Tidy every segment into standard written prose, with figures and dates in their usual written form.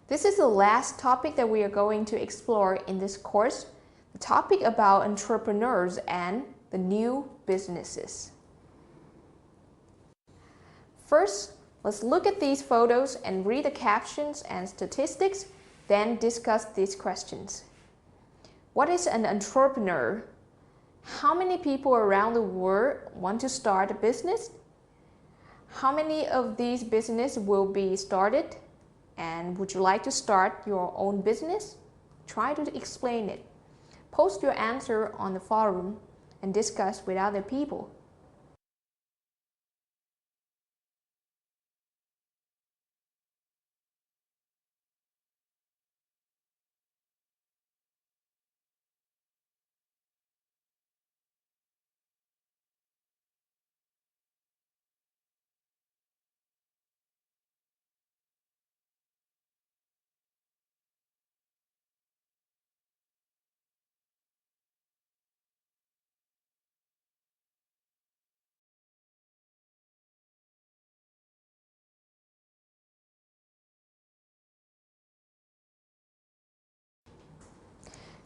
This is the last topic that we are going to explore in this course, the topic about entrepreneurs and the new businesses. First, let's look at these photos and read the captions and statistics, then discuss these questions. What is an entrepreneur? How many people around the world want to start a business? How many of these businesses will be started? And would you like to start your own business? Try to explain it. Post your answer on the forum and discuss with other people.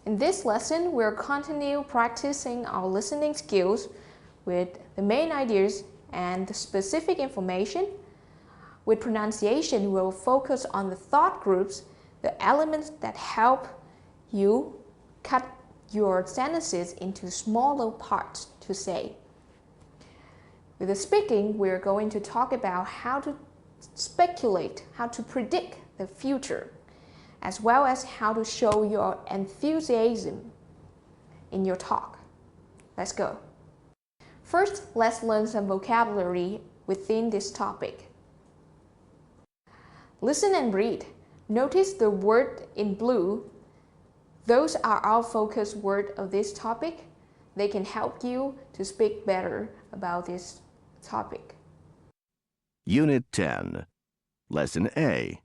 In this lesson, we'll continue practicing our listening skills with the main ideas and the specific information. With pronunciation, we'll focus on the thought groups, the elements that help you cut your sentences into smaller parts to say. With the speaking, we're going to talk about how to speculate, how to predict the future, as well as how to show your enthusiasm in your talk. Let's go. First, let's learn some vocabulary within this topic. Listen and read. Notice the word in blue. Those are our focus words of this topic. They can help you to speak better about this topic. Unit 10, Lesson A,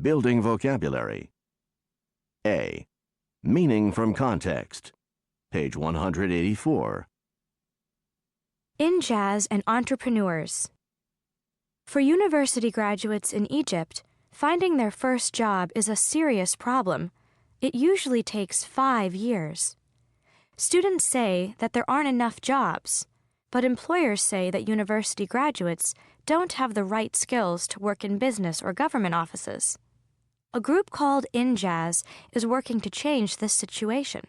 Building Vocabulary. A, Meaning from Context, page 184. Injaz and entrepreneurs. For university graduates in Egypt, finding their first job is a serious problem. It usually takes 5 years. Students say that there aren't enough jobs, but employers say that university graduates don't have the right skills to work in business or government offices. A group called Injaz is working to change this situation.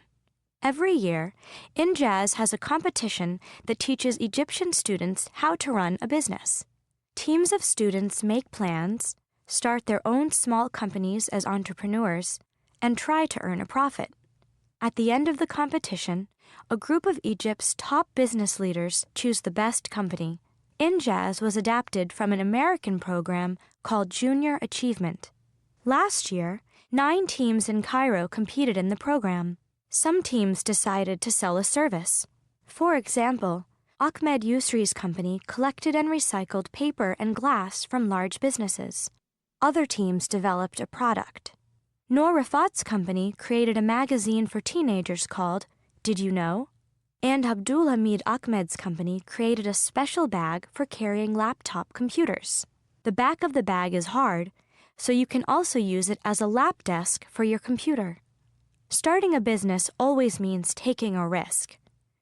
Every year, Injaz has a competition that teaches Egyptian students how to run a business. Teams of students make plans, start their own small companies as entrepreneurs, and try to earn a profit. At the end of the competition, a group of Egypt's top business leaders choose the best company. Injaz was adapted from an American program called Junior Achievement. Last year, 9 teams in Cairo competed in the program. Some teams decided to sell a service. For example, Ahmed Yusri's company collected and recycled paper and glass from large businesses. Other teams developed a product. Noor Rafat's company created a magazine for teenagers called Did You Know? And Abdul Hamid Ahmed's company created a special bag for carrying laptop computers. The back of the bag is hard, so you can also use it as a lap desk for your computer. Starting a business always means taking a risk.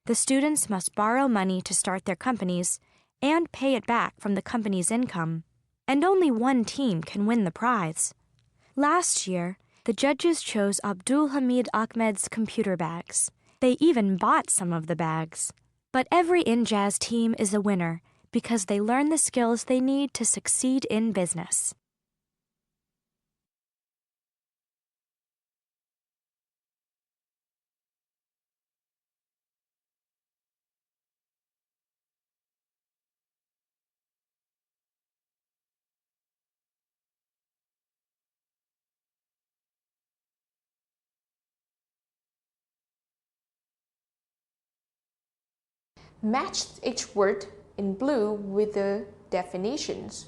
The students must borrow money to start their companies and pay it back from the company's income. And only one team can win the prize. Last year, the judges chose Abdul Hamid Ahmed's computer bags. They even bought some of the bags. But every Injaz team is a winner because they learn the skills they need to succeed in business. Match each word in blue with the definitions.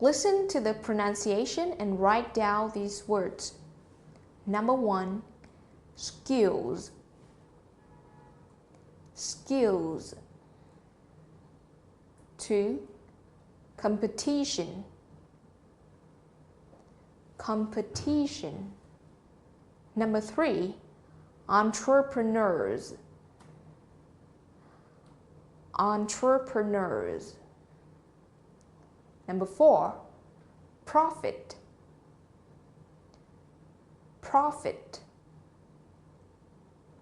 Listen to the pronunciation and write down these words. Number 1, skills. Skills. 2, competition. Competition. Number 3, entrepreneurs. Entrepreneurs. Number 4, profit. Profit.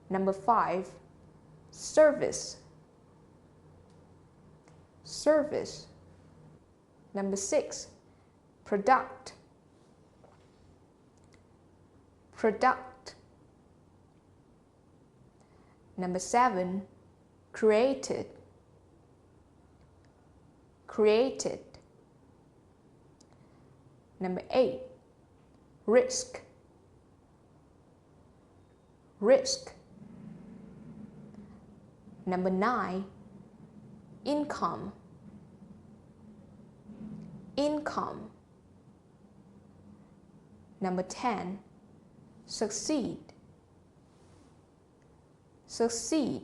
Number 5, service. Service. Number 6, product. Product. Number 7, created. Created. Number 8, risk. Risk. Number 9, income. Income. Number 10, succeed. Succeed.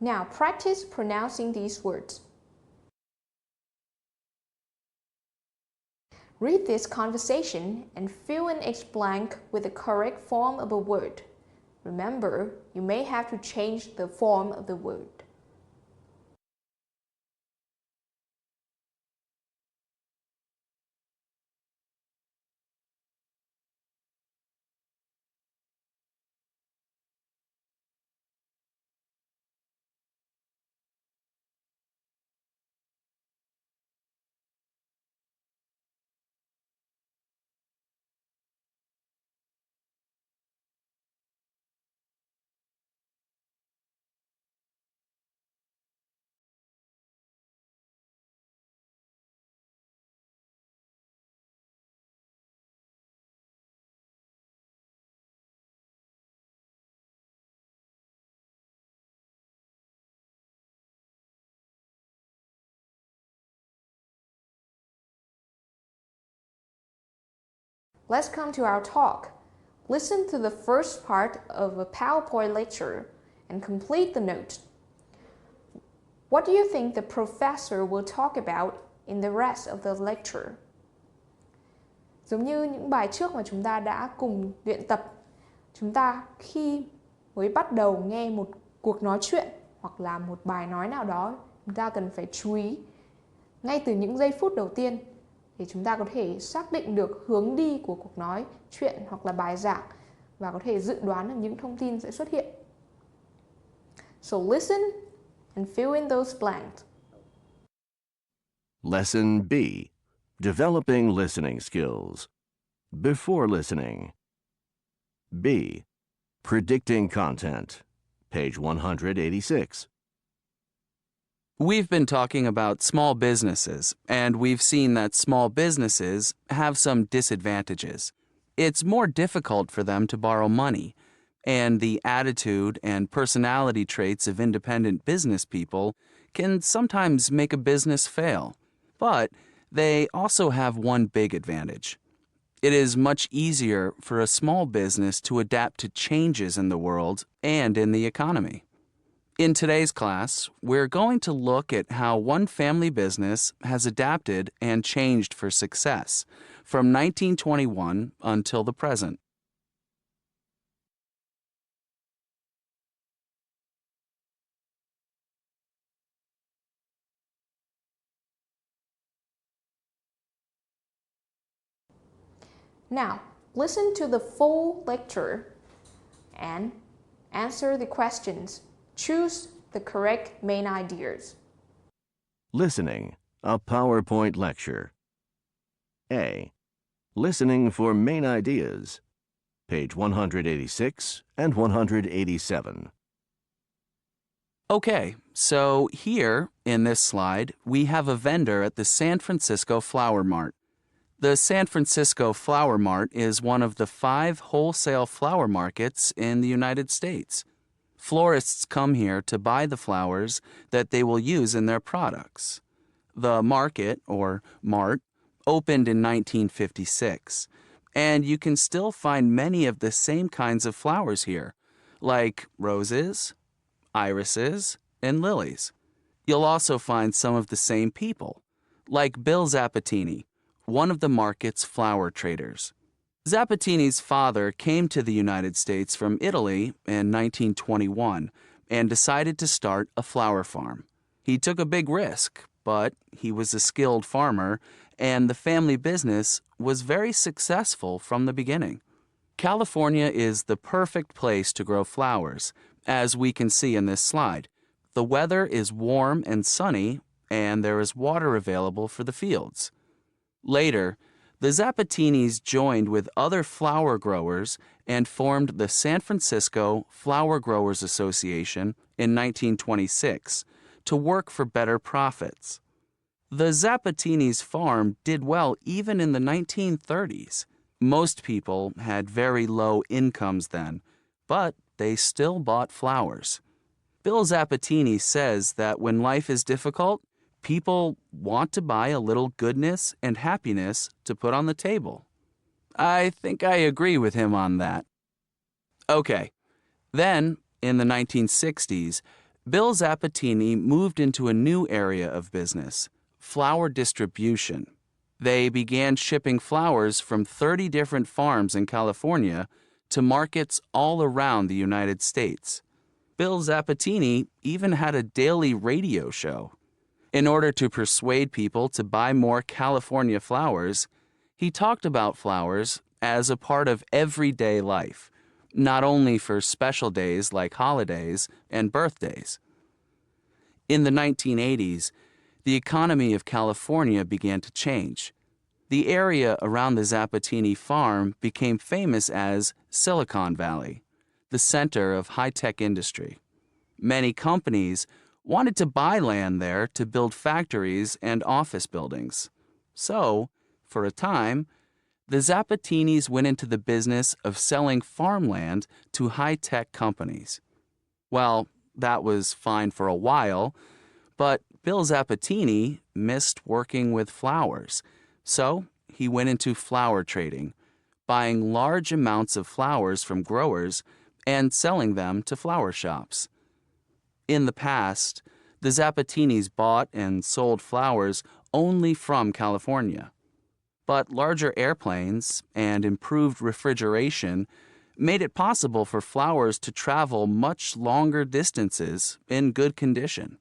Now practice pronouncing these words. Read this conversation and fill in each blank with the correct form of a word. Remember, you may have to change the form of the word. Let's come to our talk. Listen to the first part of a PowerPoint lecture and complete the notes. What do you think the professor will talk about in the rest of the lecture? Giống như những bài trước mà chúng ta đã cùng luyện tập, chúng ta khi mới bắt đầu nghe một cuộc nói chuyện hoặc là một bài nói nào đó, chúng ta cần phải chú ý ngay từ những giây phút đầu tiên để chúng ta có thể xác định được hướng đi của cuộc nói chuyện hoặc là bài giảng và có thể dự đoán được những thông tin sẽ xuất hiện. So listen and fill in those blanks. Lesson B. Developing listening skills. Before listening. B. Predicting content. Page 186. We've been talking about small businesses, and we've seen that small businesses have some disadvantages. It's more difficult for them to borrow money, and the attitude and personality traits of independent business people can sometimes make a business fail. But they also have one big advantage. It is much easier for a small business to adapt to changes in the world and in the economy. In today's class, we're going to look at how one family business has adapted and changed for success from 1921 until the present. Now, Listen to the full lecture and answer the questions. Choose the correct main ideas. Listening, a PowerPoint lecture. A. Listening for main ideas. Page 186 and 187. Okay, so here in this slide, we have a vendor at the San Francisco Flower Mart. The San Francisco Flower Mart is one of the 5 wholesale flower markets in the United States. Florists come here to buy the flowers that they will use in their products. The market, or mart, opened in 1956, and you can still find many of the same kinds of flowers here, like roses, irises, and lilies. You'll also find some of the same people, like Bill Zapatini, one of the market's flower traders. Zapatini's father came to the United States from Italy in 1921 and decided to start a flower farm. He took a big risk, but he was a skilled farmer, and the family business was very successful from the beginning. California is the perfect place to grow flowers, as we can see in this slide. The weather is warm and sunny, and there is water available for the fields. Later, the Zapatinis joined with other flower growers and formed the San Francisco Flower Growers Association in 1926 to work for better profits. The Zapatinis' farm did well even in the 1930s. Most people had very low incomes then, but they still bought flowers. Bill Zapatini says that when life is difficult, people want to buy a little goodness and happiness to put on the table. I think I agree with him on that. Okay, then, in the 1960s, Bill Zapatini moved into a new area of business, flower distribution. They began shipping flowers from 30 different farms in California to markets all around the United States. Bill Zapatini even had a daily radio show. In order to persuade people to buy more California flowers, he talked about flowers as a part of everyday life, not only for special days like holidays and birthdays. In the 1980s, the economy of California began to change. The area around the Zapatini farm became famous as Silicon Valley, the center of high-tech industry. Many companies wanted to buy land there to build factories and office buildings. So, for a time, the Zapatinis went into the business of selling farmland to high-tech companies. Well, that was fine for a while, but Bill Zapatini missed working with flowers, so he went into flower trading, buying large amounts of flowers from growers and selling them to flower shops. In the past, the Zapatinis bought and sold flowers only from California. But larger airplanes and improved refrigeration made it possible for flowers to travel much longer distances in good condition.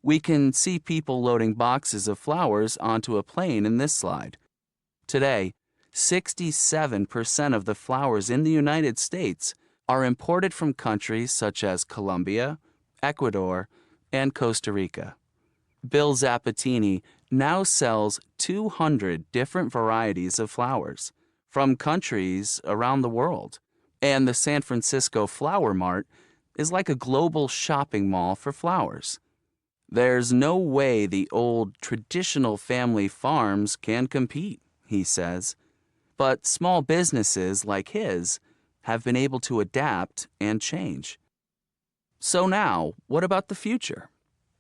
We can see people loading boxes of flowers onto a plane in this slide. Today, 67% of the flowers in the United States are imported from countries such as Colombia, Ecuador, and Costa Rica. Bill Zapatini now sells 200 different varieties of flowers from countries around the world, and the San Francisco Flower Mart is like a global shopping mall for flowers. There's no way the old traditional family farms can compete, he says, but small businesses like his have been able to adapt and change. So now, what about the future?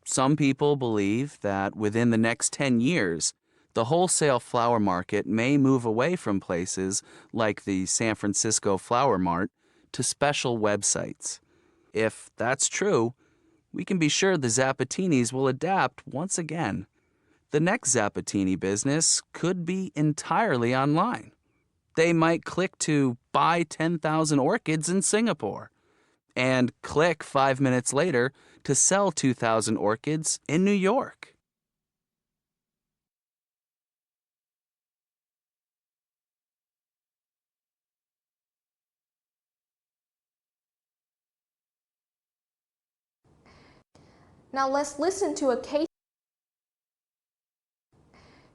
Some people believe that within the next 10 years, the wholesale flower market may move away from places like the San Francisco Flower Mart to special websites. If that's true, we can be sure the Zapatinis will adapt once again. The next Zapatini business could be entirely online. They might click to buy 10,000 orchids in Singapore and click 5 minutes later to sell 2,000 orchids in New York. Now let's listen to a case.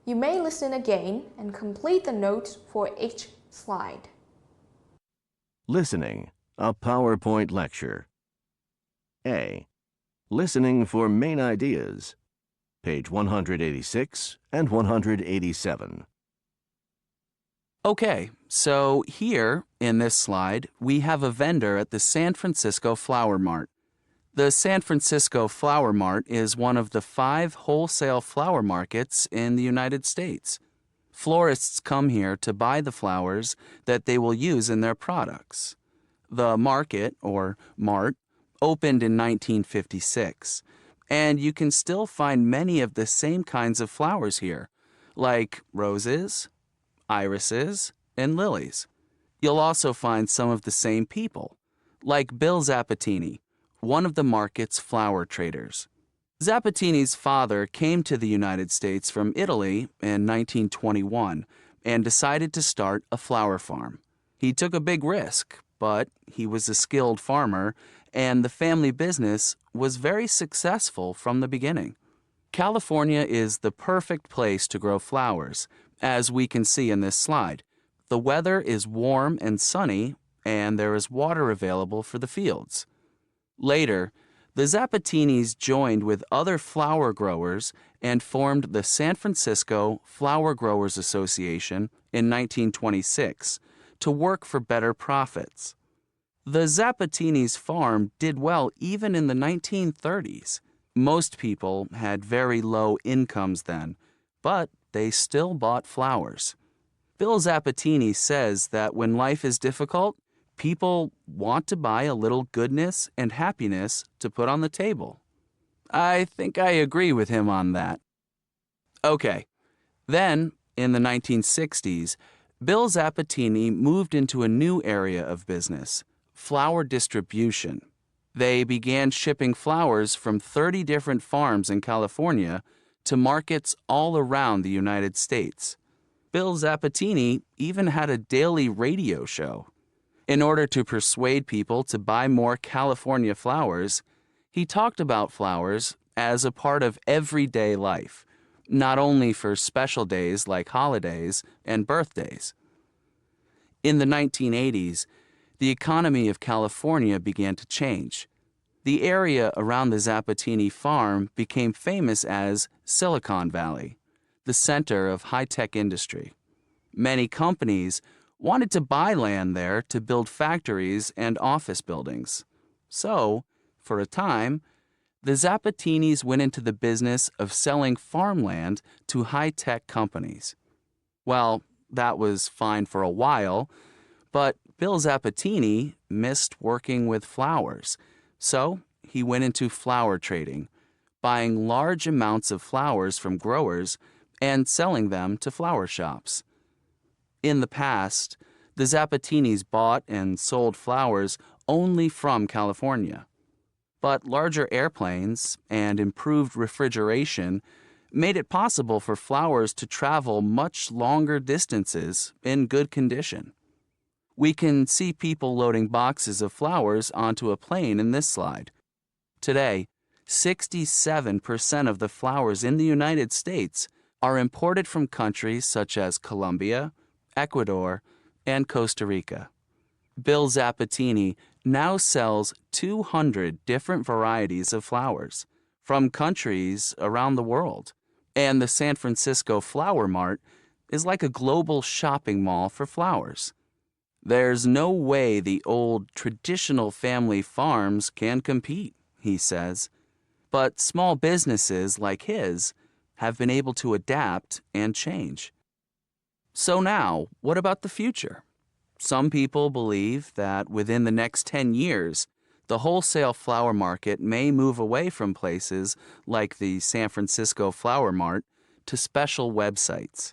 You may listen again and complete the notes for each slide. Listening, a PowerPoint lecture. A. Listening for main ideas. Page 186 and 187. Okay, so here in this slide, we have a vendor at the San Francisco Flower Mart. The San Francisco Flower Mart is one of the 5 wholesale flower markets in the United States. Florists come here to buy the flowers that they will use in their products. The market, or mart, opened in 1956, and you can still find many of the same kinds of flowers here, like roses, irises, and lilies. You'll also find some of the same people, like Bill Zapatini, one of the market's flower traders. Zapatini's father came to the United States from Italy in 1921 and decided to start a flower farm. He took a big risk, but he was a skilled farmer, and the family business was very successful from the beginning. California is the perfect place to grow flowers, as we can see in this slide. The weather is warm and sunny, and there is water available for the fields. Later, the Zapatinis joined with other flower growers and formed the San Francisco Flower Growers Association in 1926 to work for better profits. The Zapatinis' farm did well even in the 1930s. Most people had very low incomes then, but they still bought flowers. Bill Zapatini says that when life is difficult, people want to buy a little goodness and happiness to put on the table. I think I agree with him on that. Okay, then, in the 1960s, Bill Zapatini moved into a new area of business, flower distribution. They began shipping flowers from 30 different farms in California to markets all around the United States. Bill Zapatini even had a daily radio show. In order to persuade people to buy more California flowers, he talked about flowers as a part of everyday life, not only for special days like holidays and birthdays. In the 1980s, the economy of California began to change. The area around the Zapatini farm became famous as Silicon Valley, the center of high-tech industry. Many companies wanted to buy land there to build factories and office buildings. So, for a time, the Zapatinis went into the business of selling farmland to high-tech companies. Well, that was fine for a while, but Bill Zapatini missed working with flowers, so he went into flower trading, buying large amounts of flowers from growers and selling them to flower shops. In the past, the Zapatinis bought and sold flowers only from California. But larger airplanes and improved refrigeration made it possible for flowers to travel much longer distances in good condition. We can see people loading boxes of flowers onto a plane in this slide. Today, 67% of the flowers in the United States are imported from countries such as Colombia, Ecuador, and Costa Rica. Bill Zapatini now sells 200 different varieties of flowers from countries around the world, and the San Francisco Flower Mart is like a global shopping mall for flowers. There's no way the old traditional family farms can compete, he says, but small businesses like his have been able to adapt and change. So now, what about the future? Some people believe that within the next 10 years, the wholesale flower market may move away from places like the San Francisco Flower Mart to special websites.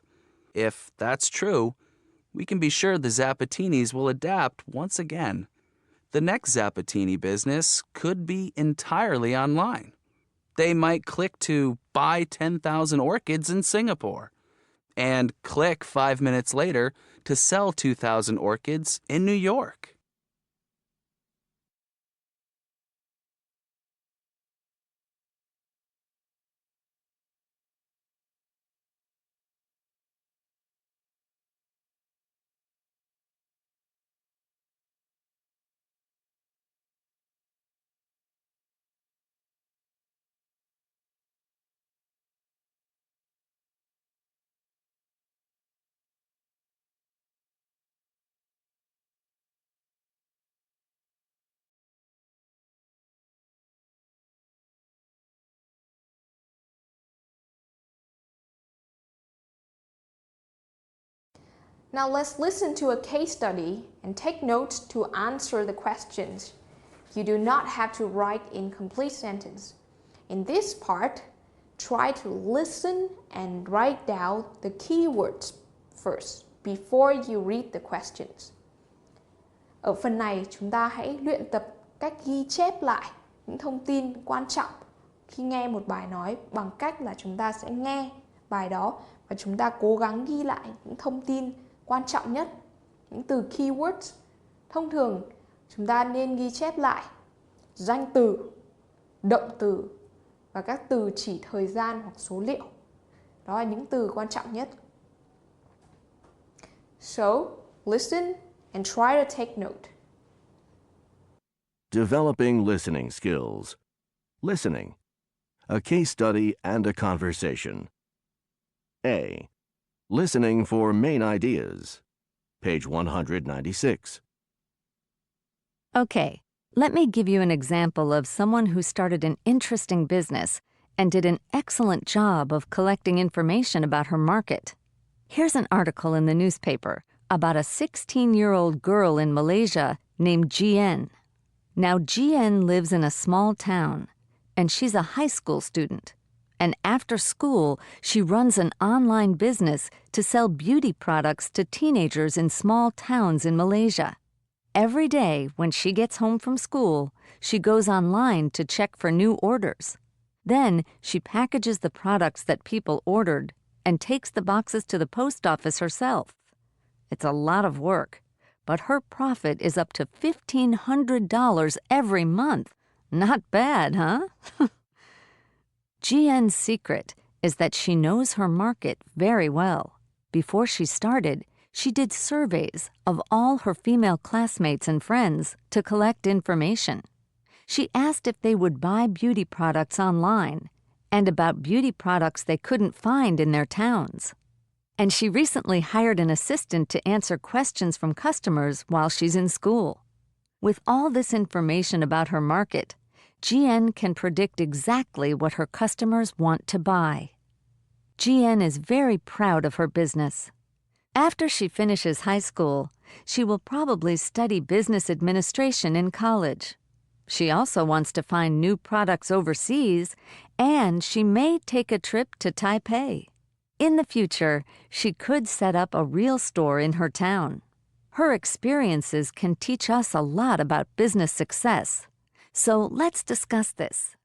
If that's true, we can be sure the Zapatinis will adapt once again. The next Zapatini business could be entirely online. They might click to buy 10,000 orchids in Singapore, and click 5 minutes later to sell 2,000 orchids in New York. Now let's listen to a case study and take notes to answer the questions. You do not have to write in complete sentence. In this part, try to listen and write down the keywords first before you read the questions. Ở phần này, chúng ta hãy luyện tập cách ghi chép lại những thông tin quan trọng khi nghe một bài nói bằng cách là chúng ta sẽ nghe bài đó và chúng ta cố gắng ghi lại những thông tin quan trọng nhất, những từ keywords. Thông thường, chúng ta nên ghi chép lại danh từ, động từ và các từ chỉ thời gian hoặc số liệu. Đó là những từ quan trọng nhất. So, listen and try to take note. Developing listening skills. Listening. A case study and a conversation. A. Listening for main ideas. Page 196. Okay, let me give you an example of someone who started an interesting business and did an excellent job of collecting information about her market. Here's an article in the newspaper about a 16-year-old girl in Malaysia named GN. Now, GN lives in a small town, and she's a high school student. And after school, she runs an online business to sell beauty products to teenagers in small towns in Malaysia. Every day when she gets home from school, she goes online to check for new orders. Then she packages the products that people ordered and takes the boxes to the post office herself. It's a lot of work, but her profit is up to $1,500 every month. Not bad, huh? GN's secret is that she knows her market very well. Before she started, she did surveys of all her female classmates and friends to collect information. She asked if they would buy beauty products online and about beauty products they couldn't find in their towns. And she recently hired an assistant to answer questions from customers while she's in school. With all this information about her market, GN can predict exactly what her customers want to buy. GN is very proud of her business. After she finishes high school, she will probably study business administration in college. She also wants to find new products overseas, and she may take a trip to Taipei. In the future, she could set up a real store in her town. Her experiences can teach us a lot about business success. So let's discuss this.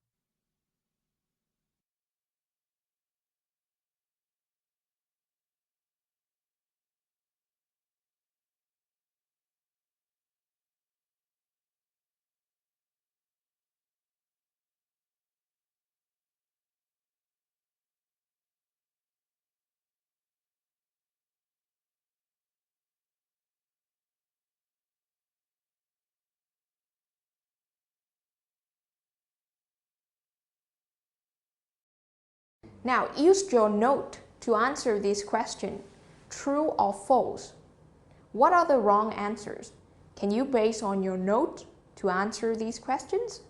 Now use your note to answer this question, true or false. What are the wrong answers? Can you base on your note to answer these questions?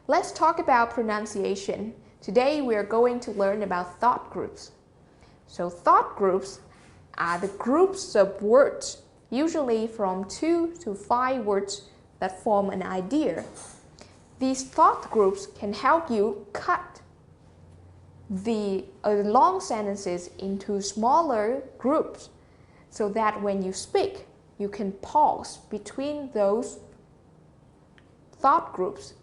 Let's talk about pronunciation. Today we are going to learn about thought groups. So thought groups are the groups of words, usually from 2 to 5 words that form an idea. These thought groups can help you cut the long sentences into smaller groups so that when you speak, you can pause between those thought groups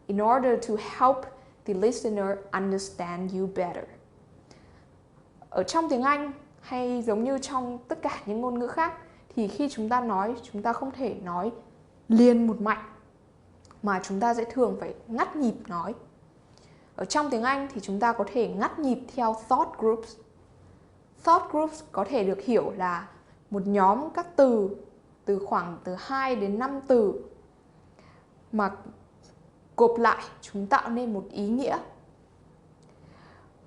in order to help the listener understand you better. Ở trong tiếng Anh hay giống như trong tất cả những ngôn ngữ khác thì khi chúng ta nói, chúng ta không thể nói liền một mạch mà chúng ta sẽ thường phải ngắt nhịp nói. Ở trong tiếng Anh thì chúng ta có thể ngắt nhịp theo thought groups. Thought groups có thể được hiểu là một nhóm các từ khoảng từ 2 đến 5 từ mà gộp lại chúng tạo nên một ý nghĩa.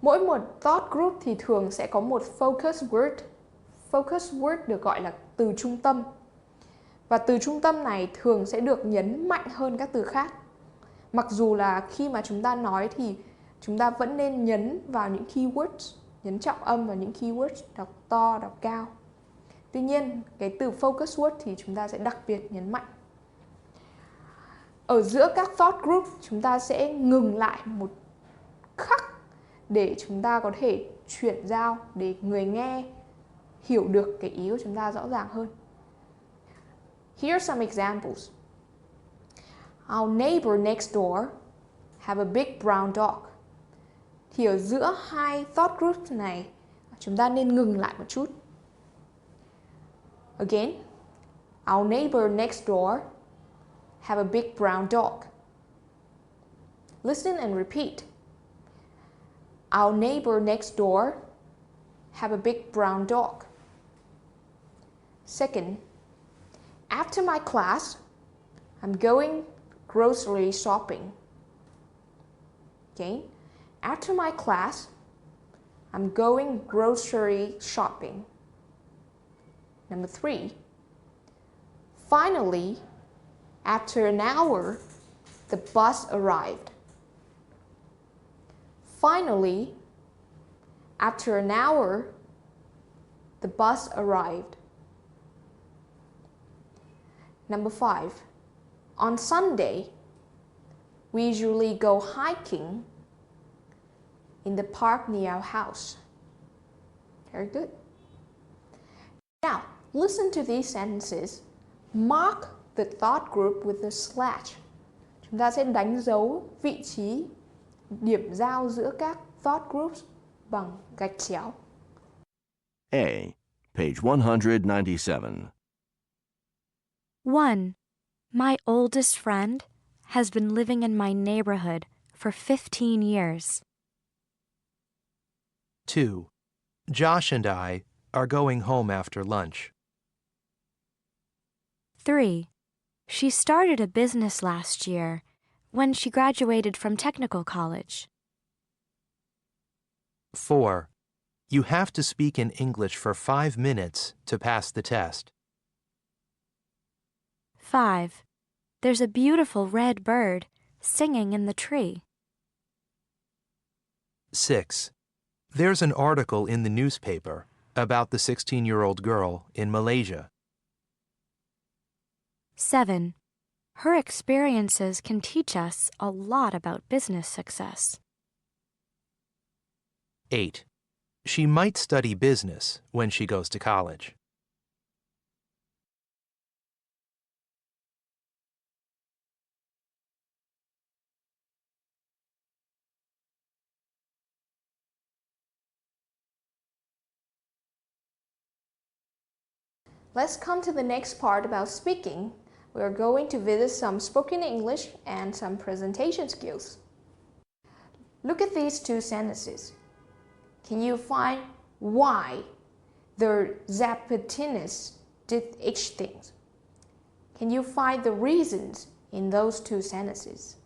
Mỗi một thought group thì thường sẽ có một focus word. Focus word được gọi là từ trung tâm. Và từ trung tâm này thường sẽ được nhấn mạnh hơn các từ khác. Mặc dù là khi mà chúng ta nói thì chúng ta vẫn nên nhấn vào những keywords, nhấn trọng âm vào những keywords, đọc to, đọc cao. Tuy nhiên, cái từ focus word thì chúng ta sẽ đặc biệt nhấn mạnh. Ở giữa các thought group, chúng ta sẽ ngừng lại một khắc để chúng ta có thể chuyển giao, để người nghe hiểu được cái ý của chúng ta rõ ràng hơn. Here are some examples. Our neighbor next door have a big brown dog. Thì ở giữa hai thought groups này, chúng ta nên ngừng lại một chút. Again, our neighbor next door have a big brown dog. Listen and repeat. Our neighbor next door have a big brown dog. Second, after my class, I'm going grocery shopping. Okay? After my class, I'm going grocery shopping. Number 3. Finally, after an hour, the bus arrived. Finally, after an hour, the bus arrived. Number 5. On Sunday, we usually go hiking in the park near our house. Very good. Now, listen to these sentences. Mark the thought group with a slash. Chúng ta sẽ đánh dấu vị trí, điểm giao giữa các thought groups bằng gạch chéo. A. Page 197. 1. My oldest friend has been living in my neighborhood for 15 years. 2. Josh and I are going home after lunch. 3. She started a business last year when she graduated from technical college. 4. You have to speak in English for 5 minutes to pass the test. 5. There's a beautiful red bird singing in the tree. 6. There's an article in the newspaper about the 16-year-old girl in Malaysia. 7. Her experiences can teach us a lot about business success. 8. She might study business when she goes to college. Let's come to the next part about speaking. We are going to visit some spoken English and some presentation skills. Look at these two sentences. Can you find why the Zapatinis did each thing? Can you find the reasons in those two sentences?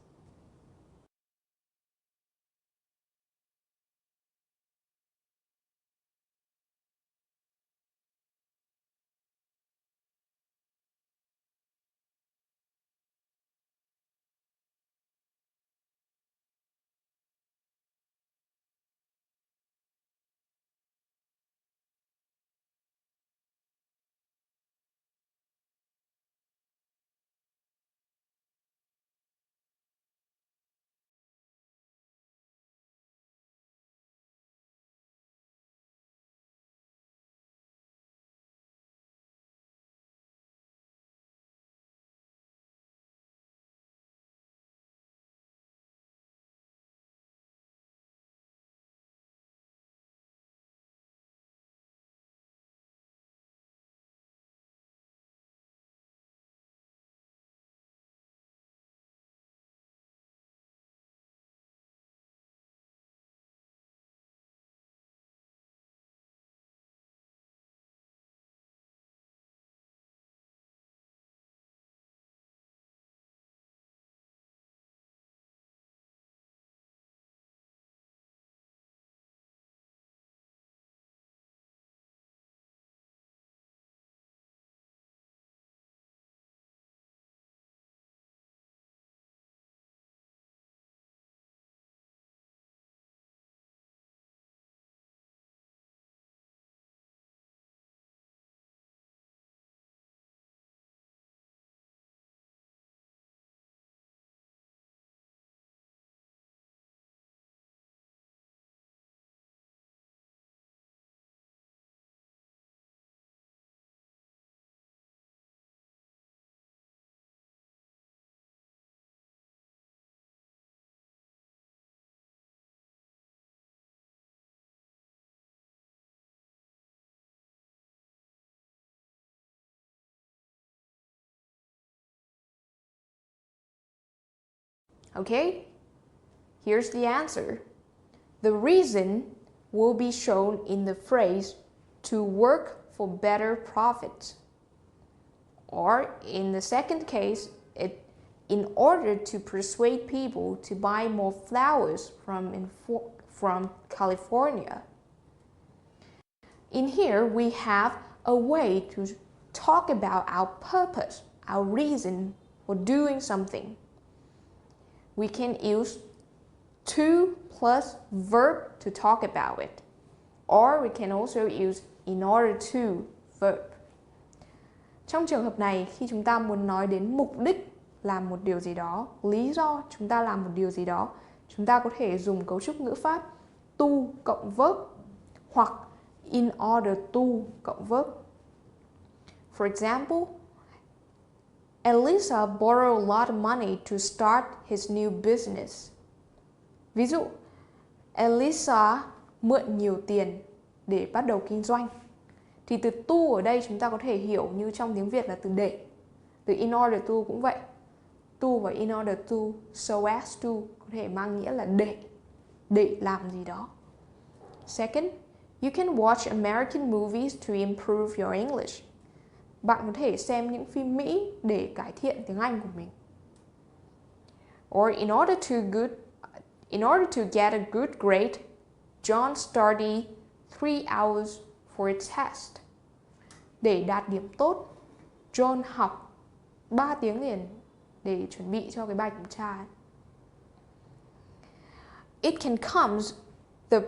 Okay, here's the answer. The reason will be shown in the phrase to work for better profits. Or in the second case, in order to persuade people to buy more flowers from California. In here, we have a way to talk about our purpose, our reason for doing something. We can use to plus verb to talk about it. Or we can also use in order to verb. Trong trường hợp này, khi chúng ta muốn nói đến mục đích làm một điều gì đó, lý do chúng ta làm một điều gì đó, chúng ta có thể dùng cấu trúc ngữ pháp to cộng verb hoặc in order to cộng verb. For example, Elisa borrowed a lot of money to start his new business. Ví dụ, Elisa mượn nhiều tiền để bắt đầu kinh doanh. Thì từ to ở đây chúng ta có thể hiểu như trong tiếng Việt là từ để. Từ in order to cũng vậy. To và in order to, so as to có thể mang nghĩa là để làm gì đó. Second, you can watch American movies to improve your English. Bạn có thể xem những phim Mỹ để cải thiện tiếng Anh của mình. Or in order to get a good grade, John studied 3 hours for a test. Để đạt điểm tốt, John học 3 tiếng liền để chuẩn bị cho cái bài kiểm tra ấy. It can comes the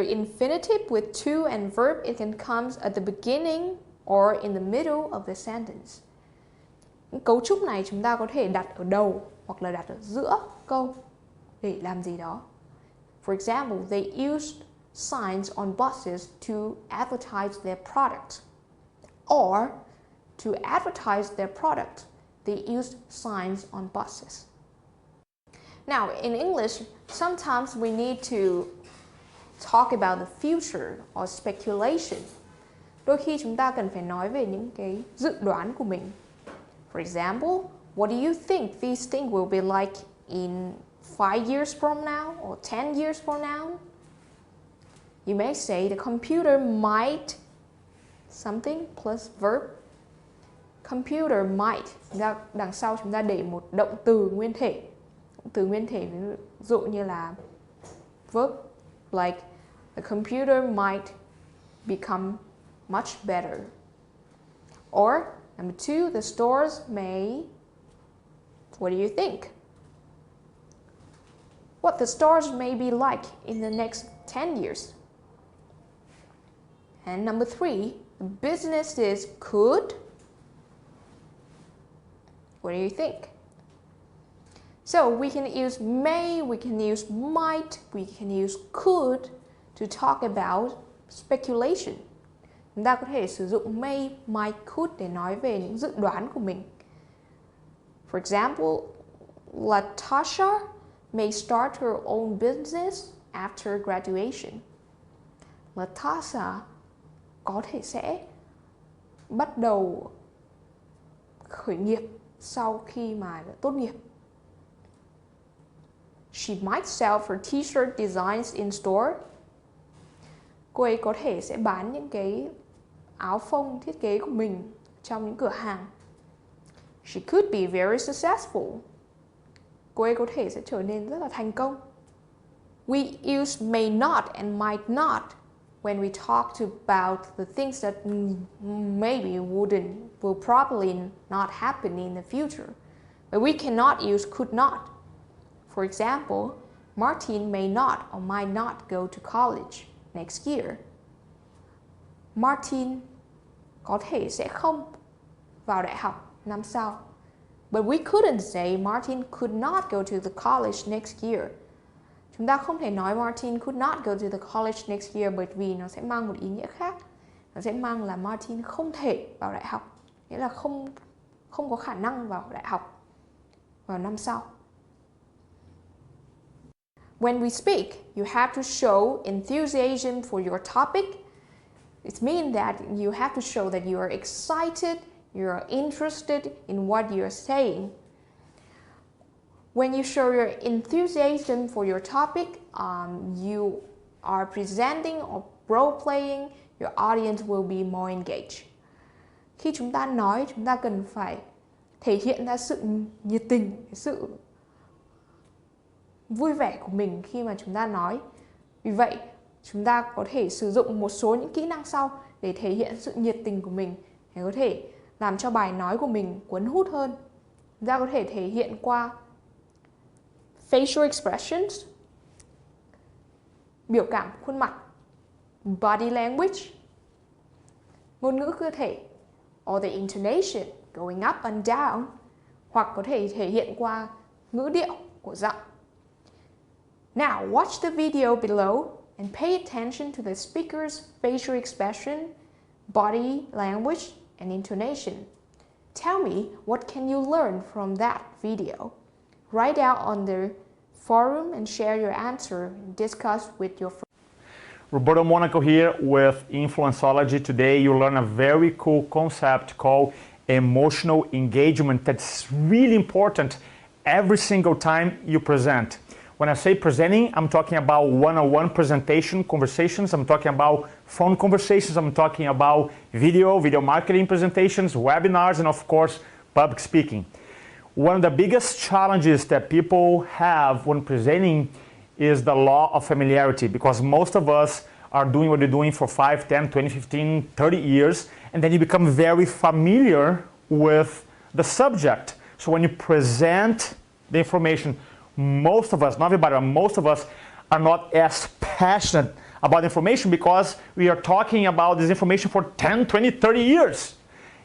infinitive with to and verb, it can comes at the beginning or in the middle of the sentence. Cấu trúc này chúng ta có thể đặt ở đầu hoặc là đặt ở giữa câu để làm gì đó. For example, they used signs on buses to advertise their product. Or, to advertise their product, they used signs on buses. Now, in English, sometimes we need to talk about the future or speculation. Đôi khi chúng ta cần phải nói về những cái dự đoán của mình. For example, what do you think these things will be like in 5 years from now or 10 years from now? You may say the computer might something plus verb. Computer might. Đằng sau chúng ta để một động từ nguyên thể. Động từ nguyên thể ví dụ như là verb like the computer might become much better. Or number 2, the stores may. What do you think? What the stores may be like in the next 10 years. And number 3, the businesses could. What do you think? So we can use may, we can use might, we can use could to talk about speculation. Chúng ta có thể sử dụng may, might, could để nói về những dự đoán của mình. For example, Latasha may start her own business after graduation. Latasha có thể sẽ bắt đầu khởi nghiệp sau khi mà đã tốt nghiệp. She might sell her t-shirt designs in store. Cô ấy có thể sẽ bán những cái áo phông thiết kế của mình trong những cửa hàng. She could be very successful. Cô ấy có thể sẽ trở nên rất là thành công. We use may not and might not when we talk about the things that maybe will probably not happen in the future. But we cannot use could not. For example, Martin may not or might not go to college next year. Martin có thể sẽ không vào đại học năm sau. But we couldn't say Martin could not go to the college next year. Chúng ta không thể nói Martin could not go to the college next year bởi vì nó sẽ mang một ý nghĩa khác. Nó sẽ mang là Martin không thể vào đại học, nghĩa là không có khả năng vào đại học vào năm sau. When we speak, you have to show enthusiasm for your topic. It means that you have to show that you are excited, you are interested in what you are saying. When you show your enthusiasm for your topic, you are presenting or role-playing, your audience will be more engaged. Khi chúng ta nói, chúng ta cần phải thể hiện ra sự nhiệt tình, sự vui vẻ của mình khi mà chúng ta nói. Vì vậy, chúng ta có thể sử dụng một số những kỹ năng sau để thể hiện sự nhiệt tình của mình, để có thể làm cho bài nói của mình cuốn hút hơn. Chúng ta có thể thể hiện qua facial expressions, biểu cảm khuôn mặt, body language, ngôn ngữ cơ thể, or the intonation going up and down, hoặc có thể thể hiện qua ngữ điệu của giọng. Now watch the video below and pay attention to the speaker's facial expression, body language, and intonation. Tell me, what can you learn from that video? Write out on the forum and share your answer and discuss with your friends. Roberto Monaco here with Influenceology. Today you learn a very cool concept called emotional engagement that's really important every single time you present. When I say presenting, I'm talking about one-on-one presentation conversations. I'm talking about phone conversations. I'm talking about video marketing presentations, webinars, and of course, public speaking. One of the biggest challenges that people have when presenting is the law of familiarity, because most of us are doing what you're doing for 5, 10, 20, 15, 30 years, and then you become very familiar with the subject. So when you present the information, most of us, not everybody, but most of us are not as passionate about information because we are talking about this information for 10, 20, 30 years.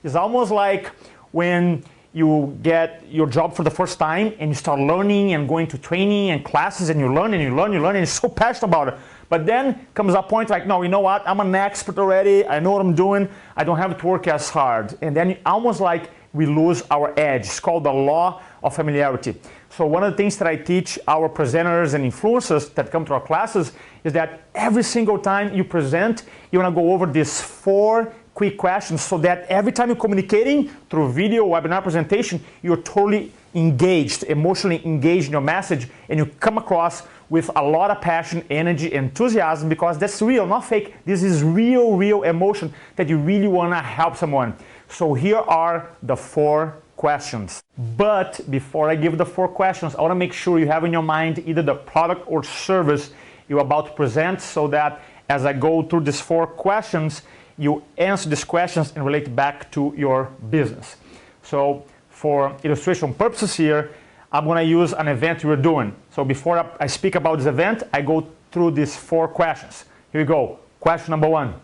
It's almost like when you get your job for the first time and you start learning and going to training and classes and you learn and you learn and you're so passionate about it. But then comes a point like, no, you know what? I'm an expert already. I know what I'm doing. I don't have to work as hard. And then almost like we lose our edge. It's called the law of familiarity. So one of the things that I teach our presenters and influencers that come to our classes is that every single time you present, you want to go over these 4 quick questions so that every time you're communicating through video, webinar presentation, you're totally engaged, emotionally engaged in your message, and you come across with a lot of passion, energy, enthusiasm, because that's real, not fake. This is real emotion that you really want to help someone. So here are the 4 questions. But before I give the 4 questions, I want to make sure you have in your mind either the product or service you're about to present, so that as I go through these 4 questions, you answer these questions and relate back to your business. So for illustration purposes here, I'm going to use an event we're doing. So before I speak about this event, I go through these 4 questions. Here we go. Question number 1.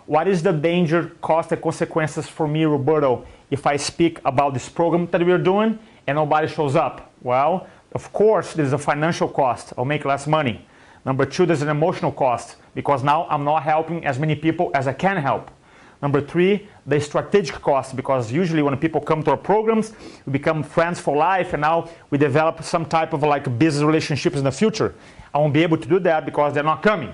What is the danger, cost, and consequences for me, Roberto, if I speak about this program that we're doing and nobody shows up? Well, of course, there's a financial cost. I'll make less money. Number 2, there's an emotional cost, because now I'm not helping as many people as I can help. Number 3, the strategic cost, because usually when people come to our programs, we become friends for life, and now we develop some type of like business relationships in the future. I won't be able to do that because they're not coming.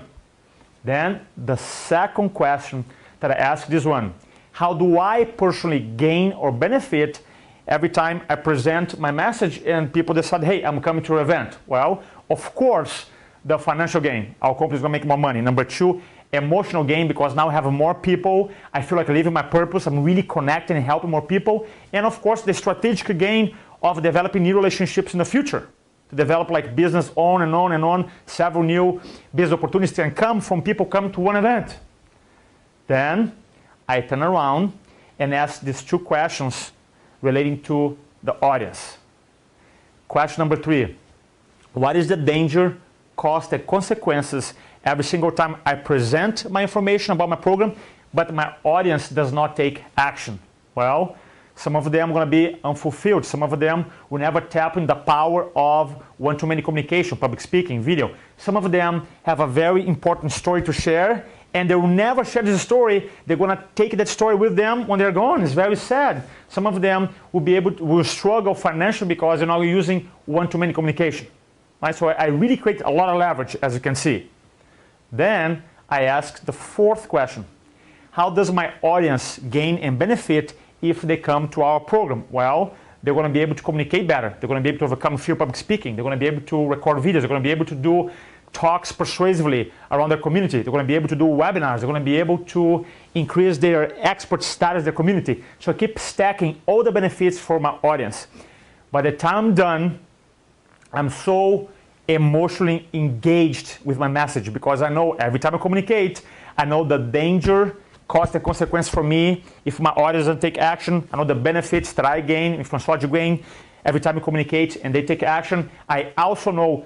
Then the second question that I ask this one: how do I personally gain or benefit every time I present my message and people decide, hey, I'm coming to your event? Well, of course, the financial gain. Our company is going to make more money. Number 2, emotional gain, because now I have more people. I feel like I'm living my purpose. I'm really connecting and helping more people. And of course, the strategic gain of developing new relationships in the future. To develop like business on and on and on. Several new business opportunities can come from people coming to one event. Then I turn around and ask these 2 questions relating to the audience. Question number 3. What is the danger, cost, and consequences every single time I present my information about my program, but my audience does not take action? Well, some of them are going to be unfulfilled. Some of them will never tap in the power of one-to-many communication, public speaking, video. Some of them have a very important story to share, and they will never share this story. They're going to take that story with them when they're gone. It's very sad. Some of them will struggle financially because they're not using one-to-many communication. Right? So I really create a lot of leverage, as you can see. Then I ask the 4th question: how does my audience gain and benefit if they come to our program? Well, they're going to be able to communicate better. They're going to be able to overcome fear of public speaking. They're going to be able to record videos. They're going to be able to do talks persuasively around their community. They're going to be able to do webinars. They're going to be able to increase their expert status in their community. So I keep stacking all the benefits for my audience. By the time I'm done, I'm so emotionally engaged with my message because I know every time I communicate, I know the danger, cost, and consequence for me if my audience doesn't take action. I know the benefits that I gain, if François gain, every time we communicate and they take action. I also know,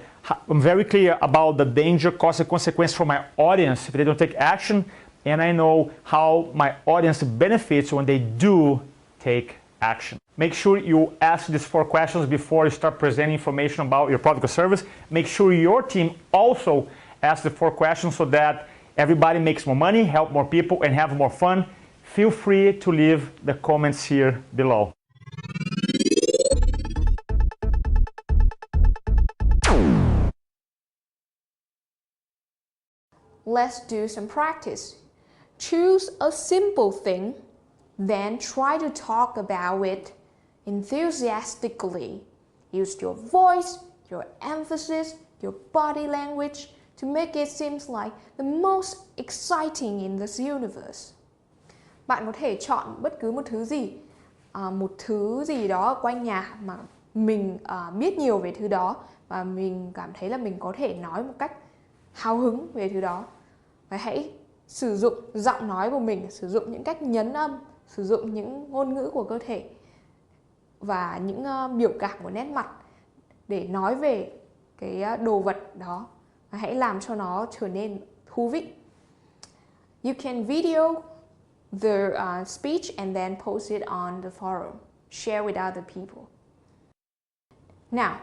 I'm very clear about the danger, cost, and consequence for my audience if they don't take action. And I know how my audience benefits when they do take action. Make sure you ask these 4 questions before you start presenting information about your product or service. Make sure your team also asks the 4 questions so that everybody makes more money, help more people, and have more fun. Feel free to leave the comments here below. Let's do some practice. Choose a simple thing, then try to talk about it enthusiastically. Use your voice, your emphasis, your body language to make it seem like the most exciting in this universe. Bạn có thể chọn bất cứ một thứ gì đó quanh nhà mà mình biết nhiều về thứ đó và mình cảm thấy là mình có thể nói một cách hào hứng về thứ đó. Và hãy sử dụng giọng nói của mình, sử dụng những cách nhấn âm, sử dụng những ngôn ngữ của cơ thể và những biểu cảm của nét mặt để nói về cái đồ vật đó. Và hãy làm cho nó trở nên thú vị. You can video the speech and then post it on the forum. Share with other people. Now,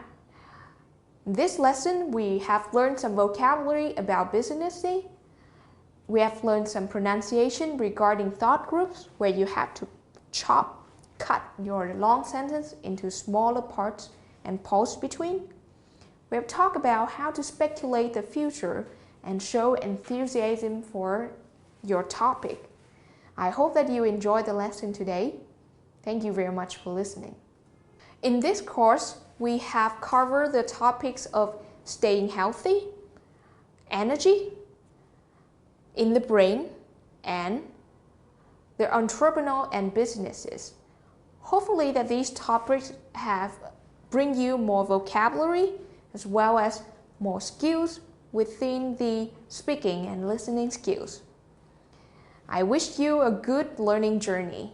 in this lesson, we have learned some vocabulary about business. We have learned some pronunciation regarding thought groups, where you have to cut your long sentence into smaller parts and pause between. We have talked about how to speculate the future and show enthusiasm for your topic. I hope that you enjoyed the lesson today. Thank you very much for listening. In this course, we have covered the topics of staying healthy, energy, in the brain, and the entrepreneurial and businesses. Hopefully that these topics bring you more vocabulary as well as more skills within the speaking and listening skills. I wish you a good learning journey,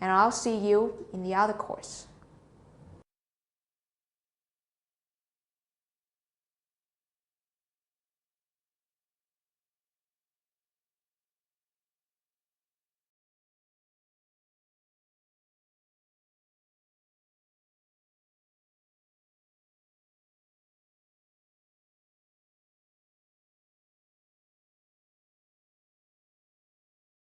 and I'll see you in the other course.